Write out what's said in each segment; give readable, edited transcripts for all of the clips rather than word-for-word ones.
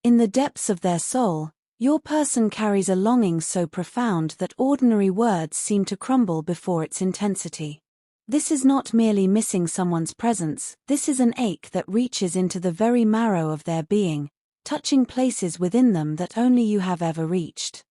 In the depths of their soul, your person carries a longing so profound that ordinary words seem to crumble before its intensity. This is not merely missing someone's presence, this is an ache that reaches into the very marrow of their being, touching places within them that only you have ever reached.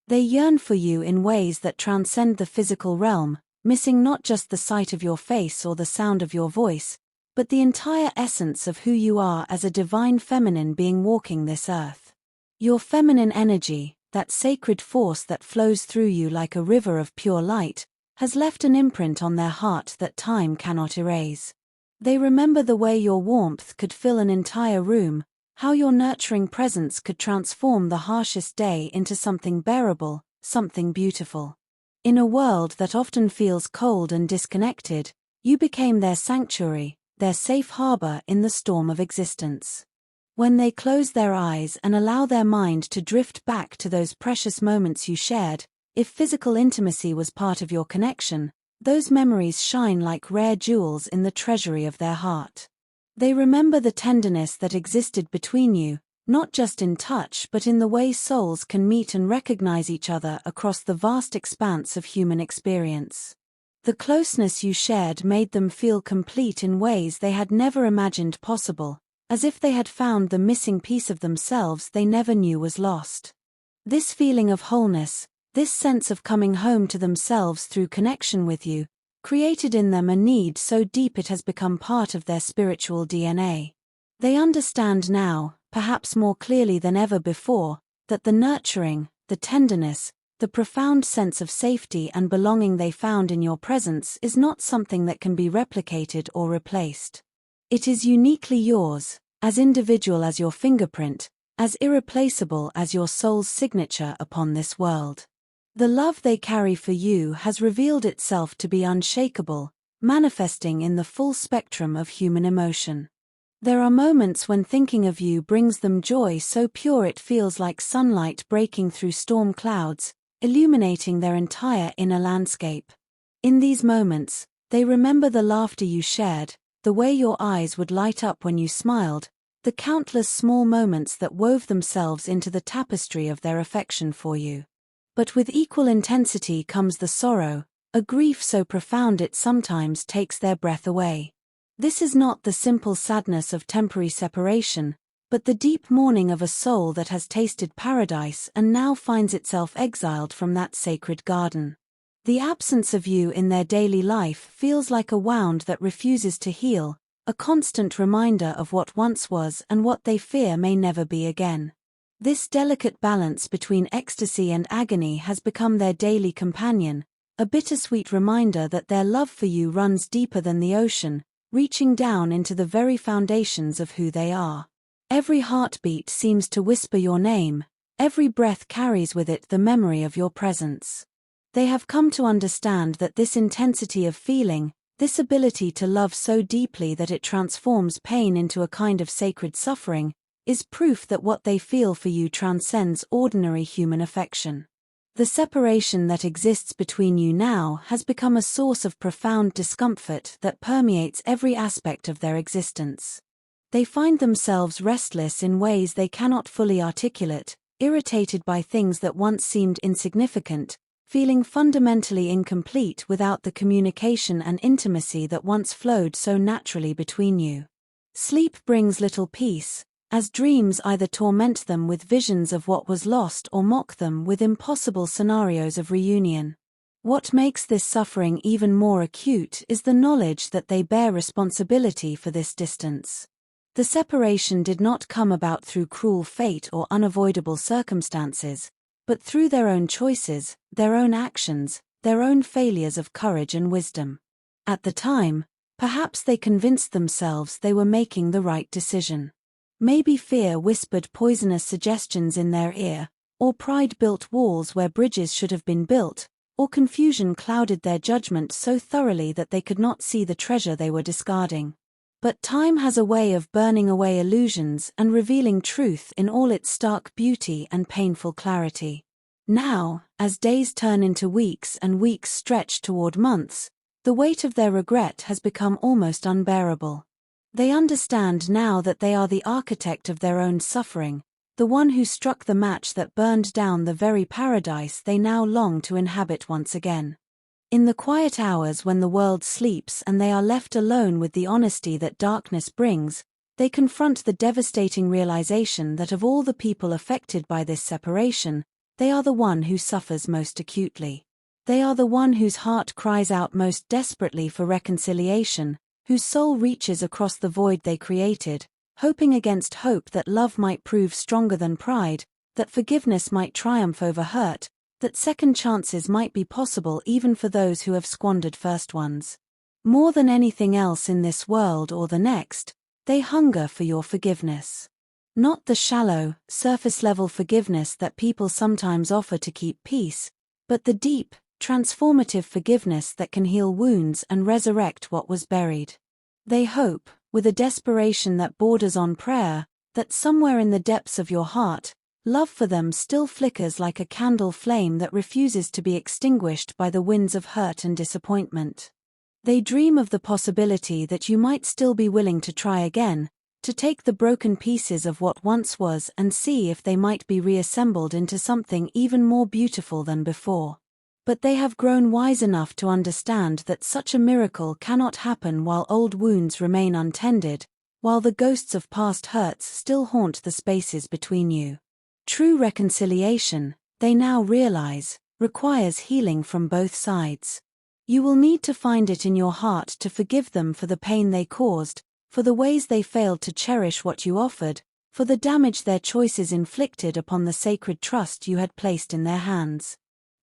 They yearn for you in ways that transcend the physical realm, missing not just the sight of your face or the sound of your voice, but the entire essence of who you are as a divine feminine being walking this earth. Your feminine energy, that sacred force that flows through you like a river of pure light, has left an imprint on their heart that time cannot erase. They remember the way your warmth could fill an entire room, how your nurturing presence could transform the harshest day into something bearable, something beautiful. In a world that often feels cold and disconnected, you became their sanctuary, their safe harbor in the storm of existence. When they close their eyes and allow their mind to drift back to those precious moments you shared, if physical intimacy was part of your connection, those memories shine like rare jewels in the treasury of their heart. They remember the tenderness that existed between you, not just in touch but in the way souls can meet and recognize each other across the vast expanse of human experience. The closeness you shared made them feel complete in ways they had never imagined possible, as if they had found the missing piece of themselves they never knew was lost. This feeling of wholeness, this sense of coming home to themselves through connection with you, created in them a need so deep it has become part of their spiritual DNA. They understand now, perhaps more clearly than ever before, that the nurturing, the tenderness, the profound sense of safety and belonging they found in your presence is not something that can be replicated or replaced. It is uniquely yours, as individual as your fingerprint, as irreplaceable as your soul's signature upon this world. The love they carry for you has revealed itself to be unshakable, manifesting in the full spectrum of human emotion. There are moments when thinking of you brings them joy so pure it feels like sunlight breaking through storm clouds, illuminating their entire inner landscape. In these moments, they remember the laughter you shared, the way your eyes would light up when you smiled, the countless small moments that wove themselves into the tapestry of their affection for you. But with equal intensity comes the sorrow, a grief so profound it sometimes takes their breath away. This is not the simple sadness of temporary separation, but the deep mourning of a soul that has tasted paradise and now finds itself exiled from that sacred garden. The absence of you in their daily life feels like a wound that refuses to heal, a constant reminder of what once was and what they fear may never be again. This delicate balance between ecstasy and agony has become their daily companion, a bittersweet reminder that their love for you runs deeper than the ocean, reaching down into the very foundations of who they are. Every heartbeat seems to whisper your name, every breath carries with it the memory of your presence. They have come to understand that this intensity of feeling, this ability to love so deeply that it transforms pain into a kind of sacred suffering, is proof that what they feel for you transcends ordinary human affection. The separation that exists between you now has become a source of profound discomfort that permeates every aspect of their existence. They find themselves restless in ways they cannot fully articulate, irritated by things that once seemed insignificant, feeling fundamentally incomplete without the communication and intimacy that once flowed so naturally between you. Sleep brings little peace, as dreams either torment them with visions of what was lost or mock them with impossible scenarios of reunion. What makes this suffering even more acute is the knowledge that they bear responsibility for this distance. The separation did not come about through cruel fate or unavoidable circumstances, but through their own choices, their own actions, their own failures of courage and wisdom. At the time, perhaps they convinced themselves they were making the right decision. Maybe fear whispered poisonous suggestions in their ear, or pride built walls where bridges should have been built, or confusion clouded their judgment so thoroughly that they could not see the treasure they were discarding. But time has a way of burning away illusions and revealing truth in all its stark beauty and painful clarity. Now, as days turn into weeks and weeks stretch toward months, the weight of their regret has become almost unbearable. They understand now that they are the architect of their own suffering, the one who struck the match that burned down the very paradise they now long to inhabit once again. In the quiet hours when the world sleeps and they are left alone with the honesty that darkness brings, they confront the devastating realization that of all the people affected by this separation, they are the one who suffers most acutely. They are the one whose heart cries out most desperately for reconciliation, whose soul reaches across the void they created, hoping against hope that love might prove stronger than pride, that forgiveness might triumph over hurt, that second chances might be possible even for those who have squandered first ones. More than anything else in this world or the next, they hunger for your forgiveness. Not the shallow, surface-level forgiveness that people sometimes offer to keep peace, but the deep, transformative forgiveness that can heal wounds and resurrect what was buried. They hope, with a desperation that borders on prayer, that somewhere in the depths of your heart, love for them still flickers like a candle flame that refuses to be extinguished by the winds of hurt and disappointment. They dream of the possibility that you might still be willing to try again, to take the broken pieces of what once was and see if they might be reassembled into something even more beautiful than before. But they have grown wise enough to understand that such a miracle cannot happen while old wounds remain untended, while the ghosts of past hurts still haunt the spaces between you. True reconciliation, they now realize, requires healing from both sides. You will need to find it in your heart to forgive them for the pain they caused, for the ways they failed to cherish what you offered, for the damage their choices inflicted upon the sacred trust you had placed in their hands.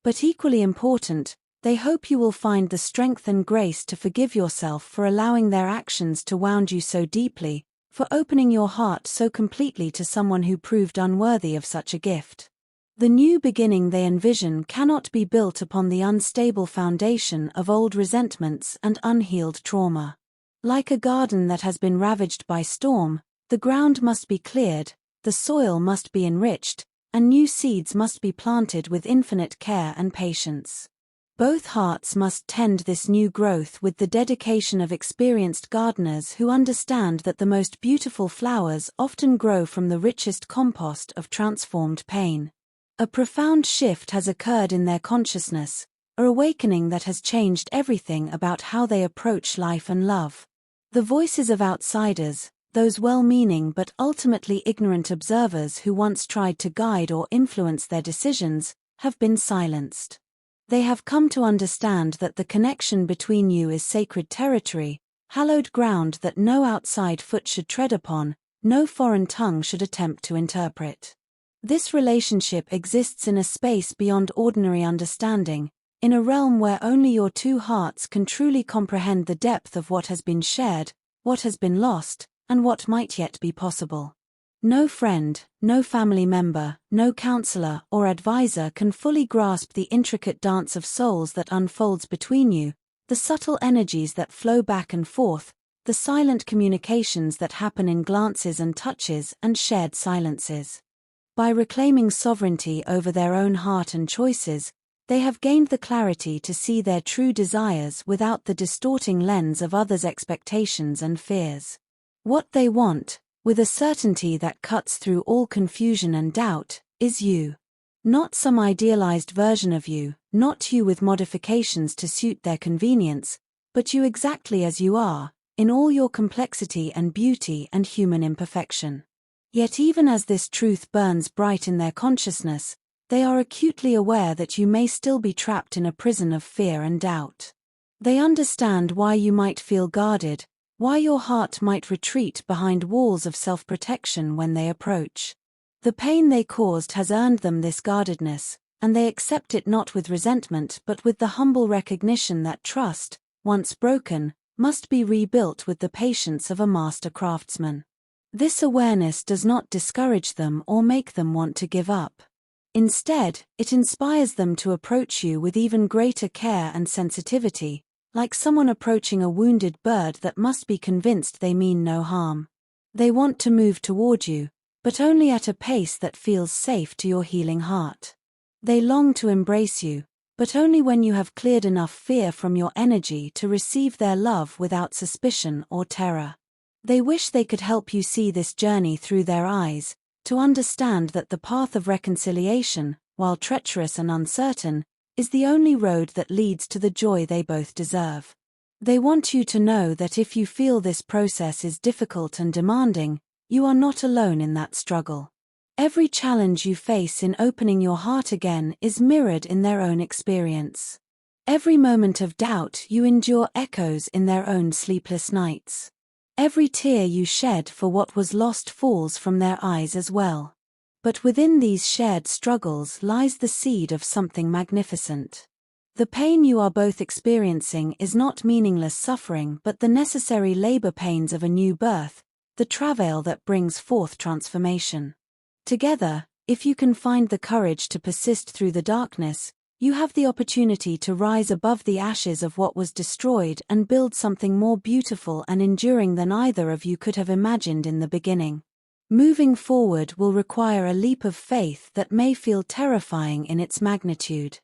But equally important, they hope you will find the strength and grace to forgive yourself for allowing their actions to wound you so deeply, for opening your heart so completely to someone who proved unworthy of such a gift. The new beginning they envision cannot be built upon the unstable foundation of old resentments and unhealed trauma. Like a garden that has been ravaged by storm, the ground must be cleared, the soil must be enriched, and new seeds must be planted with infinite care and patience. Both hearts must tend this new growth with the dedication of experienced gardeners who understand that the most beautiful flowers often grow from the richest compost of transformed pain. A profound shift has occurred in their consciousness, an awakening that has changed everything about how they approach life and love. The voices of outsiders, those well-meaning but ultimately ignorant observers who once tried to guide or influence their decisions, have been silenced. They have come to understand that the connection between you is sacred territory, hallowed ground that no outside foot should tread upon, no foreign tongue should attempt to interpret. This relationship exists in a space beyond ordinary understanding, in a realm where only your two hearts can truly comprehend the depth of what has been shared, what has been lost, and what might yet be possible. No friend, no family member, no counselor or advisor can fully grasp the intricate dance of souls that unfolds between you, the subtle energies that flow back and forth, the silent communications that happen in glances and touches and shared silences. By reclaiming sovereignty over their own heart and choices, they have gained the clarity to see their true desires without the distorting lens of others' expectations and fears. What they want, with a certainty that cuts through all confusion and doubt, is you. Not some idealized version of you, not you with modifications to suit their convenience, but you exactly as you are, in all your complexity and beauty and human imperfection. Yet even as this truth burns bright in their consciousness, they are acutely aware that you may still be trapped in a prison of fear and doubt. They understand why you might feel guarded, why your heart might retreat behind walls of self-protection when they approach. The pain they caused has earned them this guardedness, and they accept it not with resentment but with the humble recognition that trust, once broken, must be rebuilt with the patience of a master craftsman. This awareness does not discourage them or make them want to give up. Instead, it inspires them to approach you with even greater care and sensitivity, like someone approaching a wounded bird that must be convinced they mean no harm. They want to move toward you, but only at a pace that feels safe to your healing heart. They long to embrace you, but only when you have cleared enough fear from your energy to receive their love without suspicion or terror. They wish they could help you see this journey through their eyes, to understand that the path of reconciliation, while treacherous and uncertain, is the only road that leads to the joy they both deserve. They want you to know that if you feel this process is difficult and demanding, you are not alone in that struggle. Every challenge you face in opening your heart again is mirrored in their own experience. Every moment of doubt you endure echoes in their own sleepless nights. Every tear you shed for what was lost falls from their eyes as well. But within these shared struggles lies the seed of something magnificent. The pain you are both experiencing is not meaningless suffering but the necessary labor pains of a new birth, the travail that brings forth transformation. Together, if you can find the courage to persist through the darkness, you have the opportunity to rise above the ashes of what was destroyed and build something more beautiful and enduring than either of you could have imagined in the beginning. Moving forward will require a leap of faith that may feel terrifying in its magnitude.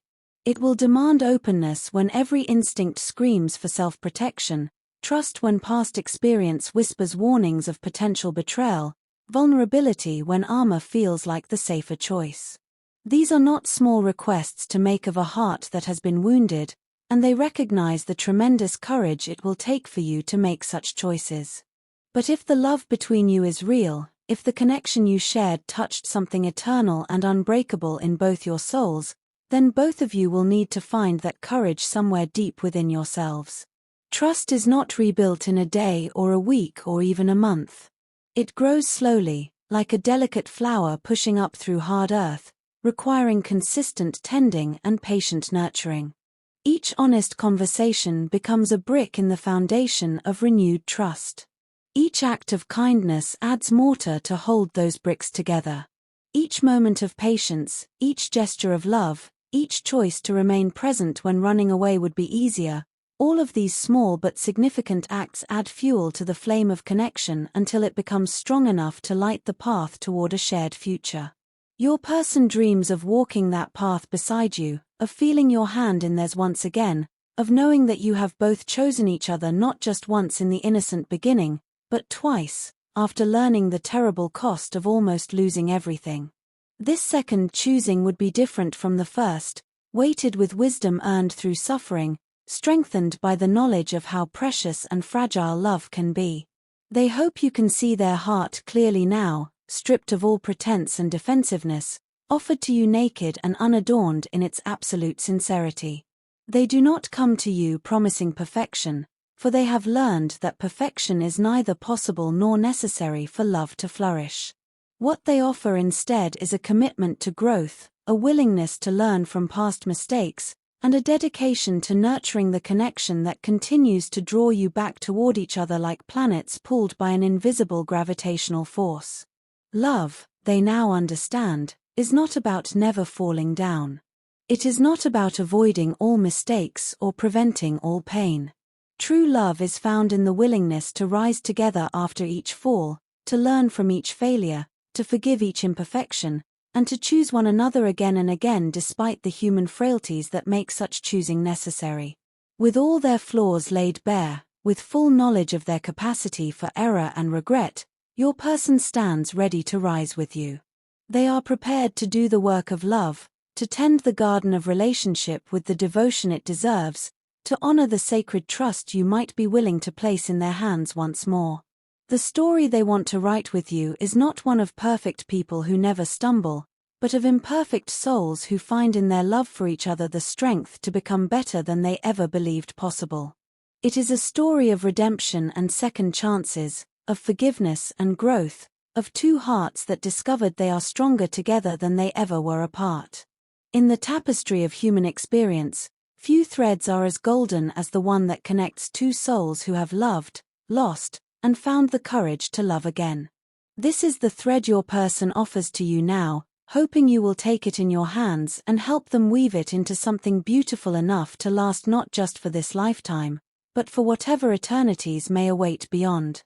It will demand openness when every instinct screams for self-protection, trust when past experience whispers warnings of potential betrayal, vulnerability when armor feels like the safer choice. These are not small requests to make of a heart that has been wounded, and they recognize the tremendous courage it will take for you to make such choices. But if the love between you is real, if the connection you shared touched something eternal and unbreakable in both your souls, then both of you will need to find that courage somewhere deep within yourselves. Trust is not rebuilt in a day or a week or even a month. It grows slowly, like a delicate flower pushing up through hard earth, requiring consistent tending and patient nurturing. Each honest conversation becomes a brick in the foundation of renewed trust. Each act of kindness adds mortar to hold those bricks together. Each moment of patience, each gesture of love, each choice to remain present when running away would be easier, all of these small but significant acts add fuel to the flame of connection until it becomes strong enough to light the path toward a shared future. Your person dreams of walking that path beside you, of feeling your hand in theirs once again, of knowing that you have both chosen each other not just once in the innocent beginning, but twice, after learning the terrible cost of almost losing everything. This second choosing would be different from the first, weighted with wisdom earned through suffering, strengthened by the knowledge of how precious and fragile love can be. They hope you can see their heart clearly now, stripped of all pretense and defensiveness, offered to you naked and unadorned in its absolute sincerity. They do not come to you promising perfection, for they have learned that perfection is neither possible nor necessary for love to flourish. What they offer instead is a commitment to growth, a willingness to learn from past mistakes, and a dedication to nurturing the connection that continues to draw you back toward each other like planets pulled by an invisible gravitational force. Love, they now understand, is not about never falling down. It is not about avoiding all mistakes or preventing all pain. True love is found in the willingness to rise together after each fall, to learn from each failure, to forgive each imperfection, and to choose one another again and again despite the human frailties that make such choosing necessary. With all their flaws laid bare, with full knowledge of their capacity for error and regret, your person stands ready to rise with you. They are prepared to do the work of love, to tend the garden of relationship with the devotion it deserves, to honor the sacred trust you might be willing to place in their hands once more. The story they want to write with you is not one of perfect people who never stumble, but of imperfect souls who find in their love for each other the strength to become better than they ever believed possible. It is a story of redemption and second chances, of forgiveness and growth, of two hearts that discovered they are stronger together than they ever were apart. In the tapestry of human experience, few threads are as golden as the one that connects two souls who have loved, lost, and found the courage to love again. This is the thread your person offers to you now, hoping you will take it in your hands and help them weave it into something beautiful enough to last not just for this lifetime, but for whatever eternities may await beyond.